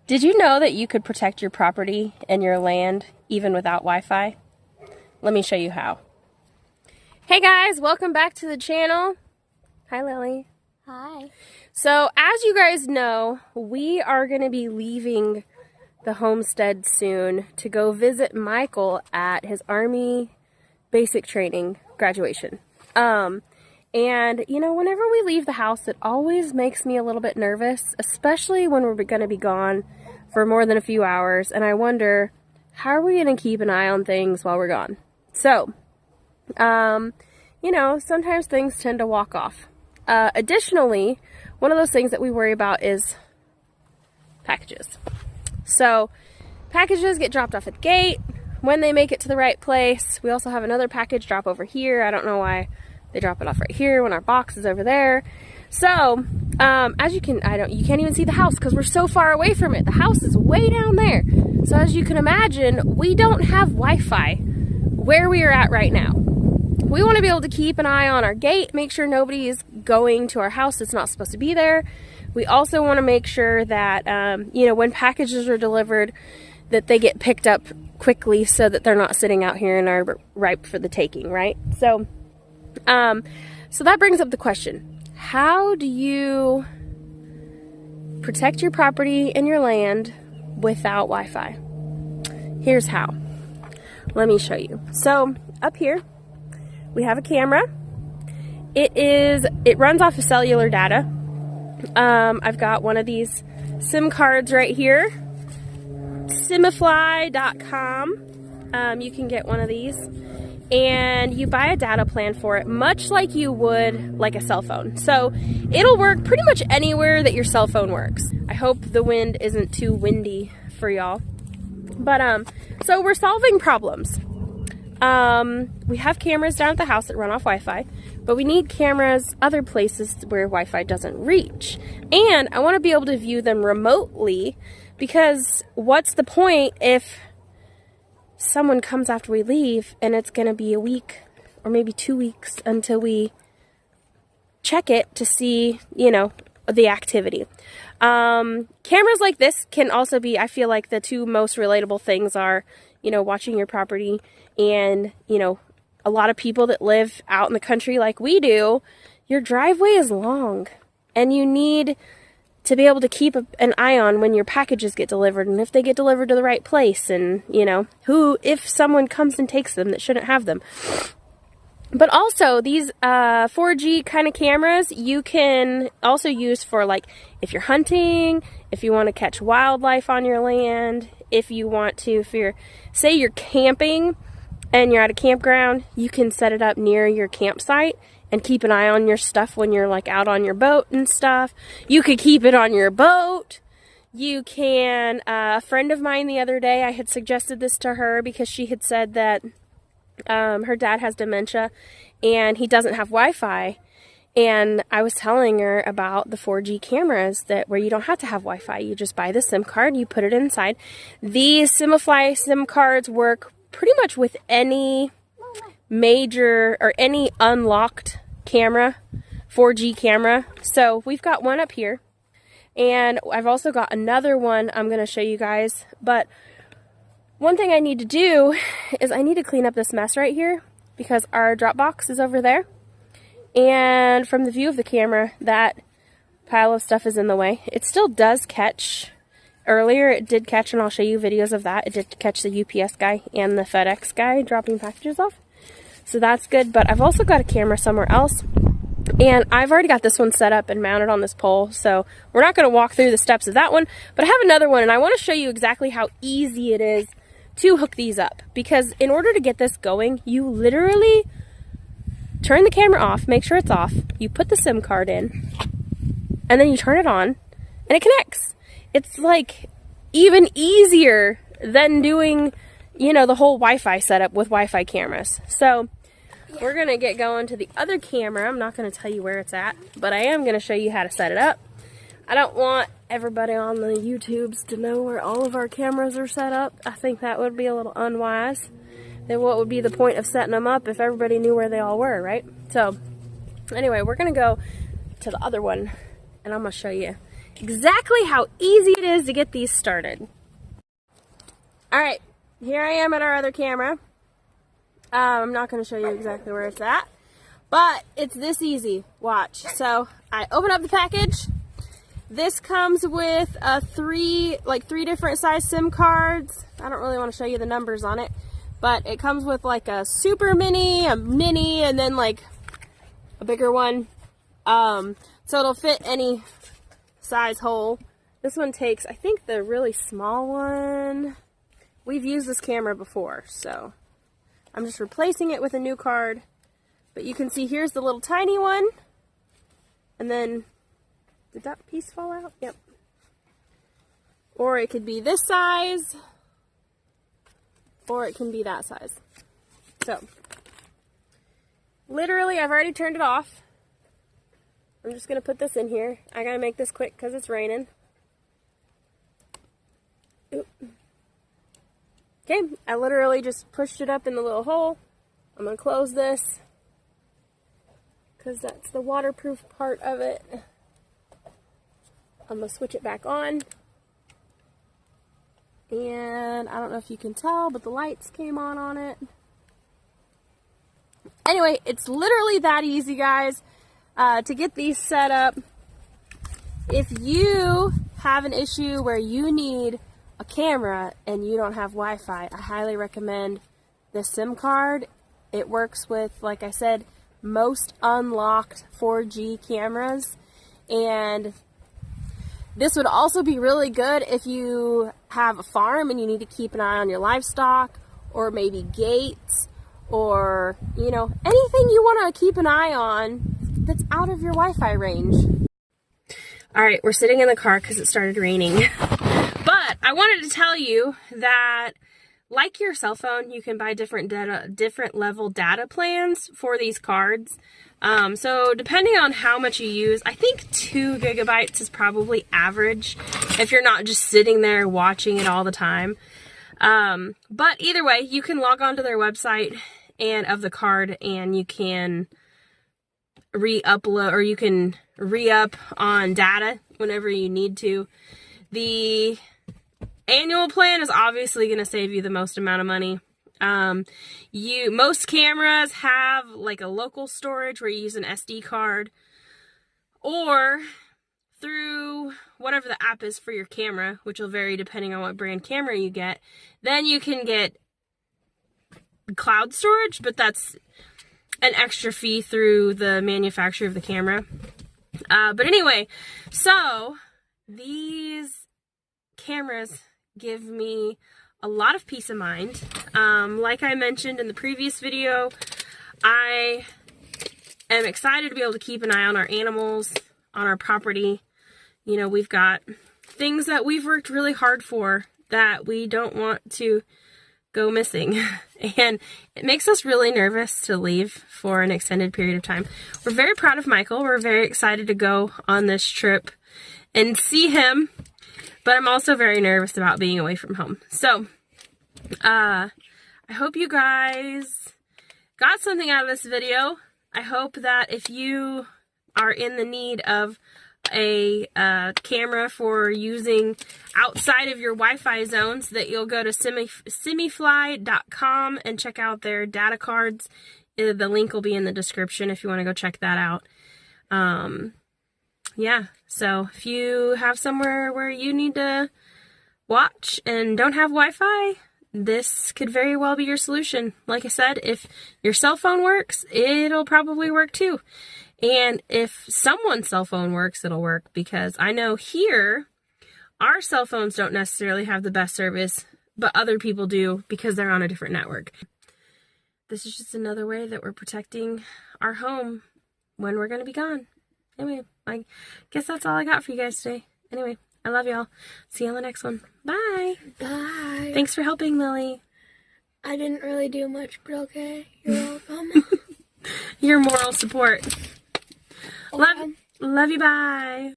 Did you know that you could protect your property and your land even without Wi-Fi? Let me show you how. Hey guys, welcome back to the channel. Hi Lily. Hi. So as you guys know, we are going to be leaving the homestead soon to go visit Michael at his Army basic training graduation. And you know, whenever we leave the house, it always makes me a little bit nervous, especially when we're going to be gone for more than a few hours. And I wonder, how are we going to keep an eye on things while we're gone? So, you know, sometimes things tend to walk off. Additionally, one of those things that we worry about is packages. So, packages get dropped off at the gate. When they make it to the right place, we also have another package drop over here. I don't know why they drop it off right here when our box is over there. So, as you can, you can't even see the house because we're so far away from it. The house is way down there. So as you can imagine, we don't have Wi-Fi where we are at right now. We want to be able to keep an eye on our gate, make sure nobody is going to our house that's not supposed to be there. We also want to make sure that, you know, when packages are delivered, that they get picked up quickly so that they're not sitting out here and are ripe for the taking, right? So, so that brings up the question. How do you protect your property and your land without Wi-Fi? Here's how. Let me show you. So up here, we have a camera. It runs off of cellular data. I've got one of these SIM cards right here. SIMEFLY.com. You can get one of these. And you buy a data plan for it, much like you would like a cell phone. So it'll work pretty much anywhere that your cell phone works. I hope the wind isn't too windy for y'all. But so we're solving problems. We have cameras down at the house that run off Wi-Fi, but we need cameras other places where Wi-Fi doesn't reach. And I want to be able to view them remotely, because what's the point if someone comes after we leave and it's going to be a week or maybe 2 weeks until we check it to see, you know, the activity. Cameras like this can also be, I feel like the two most relatable things are, you know, watching your property, and, you know, a lot of people that live out in the country like we do, your driveway is long and you need to be able to keep an eye on when your packages get delivered and if they get delivered to the right place, and, you know, if someone comes and takes them that shouldn't have them. But also these 4G kind of cameras you can also use for, like, if you're hunting, if you want to catch wildlife on your land, if you want to, say you're camping and you're at a campground, you can set it up near your campsite and keep an eye on your stuff when you're, like, out on your boat and stuff. You could keep it on your boat. You can, a friend of mine the other day, I had suggested this to her because she had said that her dad has dementia and he doesn't have Wi-Fi. And I was telling her about the 4G cameras where you don't have to have Wi-Fi. You just buy the SIM card, you put it inside. These SIMEFLY SIM cards work pretty much with any major or any unlocked camera, 4G camera. So we've got one up here, and I've also got another one I'm going to show you guys. But one thing I need to do is I need to clean up this mess right here because our drop box is over there, and from the view of the camera that pile of stuff is in the way. It still does catch. Earlier it did catch, and I'll show you videos of that. It did catch the UPS guy and the FedEx guy dropping packages off. So that's good, but I've also got a camera somewhere else, and I've already got this one set up and mounted on this pole, so we're not going to walk through the steps of that one, but I have another one, and I want to show you exactly how easy it is to hook these up, because in order to get this going, you literally turn the camera off, make sure it's off, you put the SIM card in, and then you turn it on, and it connects. It's like even easier than doing, you know, the whole Wi-Fi setup with Wi-Fi cameras. So we're going to get going to the other camera. I'm not going to tell you where it's at, but I am going to show you how to set it up. I don't want everybody on the YouTubes to know where all of our cameras are set up. I think that would be a little unwise. Then what would be the point of setting them up if everybody knew where they all were, right? So anyway, we're going to go to the other one, and I'm going to show you exactly how easy it is to get these started. Alright, here I am at our other camera. I'm not going to show you exactly where it's at, but it's this easy. Watch. So I open up the package. This comes with three different size SIM cards. I don't really want to show you the numbers on it, but it comes with like a super mini, a mini, and then like a bigger one. So it'll fit any size hole. This one takes, I think, the really small one. We've used this camera before, so I'm just replacing it with a new card. But you can see here's the little tiny one. And then, did that piece fall out? Yep. Or it could be this size. Or it can be that size. So, literally, I've already turned it off. I'm just going to put this in here. I got to make this quick because it's raining. Oop. Okay, I literally just pushed it up in the little hole. I'm going to close this because that's the waterproof part of it. I'm going to switch it back on. And I don't know if you can tell, but the lights came on it. Anyway, it's literally that easy, guys, to get these set up. If you have an issue where you need a camera and you don't have Wi-Fi, I highly recommend this SIM card. It works with, like I said, most unlocked 4G cameras, and this would also be really good if you have a farm and you need to keep an eye on your livestock, or maybe gates, or, you know, anything you want to keep an eye on that's out of your Wi-Fi range. Alright, we're sitting in the car because it started raining. But I wanted to tell you that, like your cell phone, you can buy different level data plans for these cards. So depending on how much you use, I think 2 gigabytes is probably average if you're not just sitting there watching it all the time. But either way, you can log on to their website and of the card, and you can re-upload, or you can re-up on data whenever you need to. The annual plan is obviously going to save you the most amount of money. Most cameras have like a local storage where you use an SD card, or through whatever the app is for your camera, which will vary depending on what brand camera you get. Then you can get cloud storage, but that's an extra fee through the manufacturer of the camera. But anyway, so these cameras give me a lot of peace of mind. Like I mentioned in the previous video, I am excited to be able to keep an eye on our animals, on our property. You know, we've got things that we've worked really hard for that we don't want to go missing. And it makes us really nervous to leave for an extended period of time. We're very proud of Michael. We're very excited to go on this trip and see him. But I'm also very nervous about being away from home. So, I hope you guys got something out of this video. I hope that if you are in the need of a camera for using outside of your Wi-Fi zones, that you'll go to SIMEFLY.com and check out their data cards. The link will be in the description if you want to go check that out. Yeah, so if you have somewhere where you need to watch and don't have Wi-Fi, this could very well be your solution. Like I said, if your cell phone works, it'll probably work too. And if someone's cell phone works, it'll work, because I know here, our cell phones don't necessarily have the best service, but other people do because they're on a different network. This is just another way that we're protecting our home when we're going to be gone. Anyway, I guess that's all I got for you guys today. Anyway, I love y'all. See you on the next one. Bye. Bye. Thanks for helping, Lily. I didn't really do much, but okay. You're welcome. Your moral support. Okay. Love you. Bye.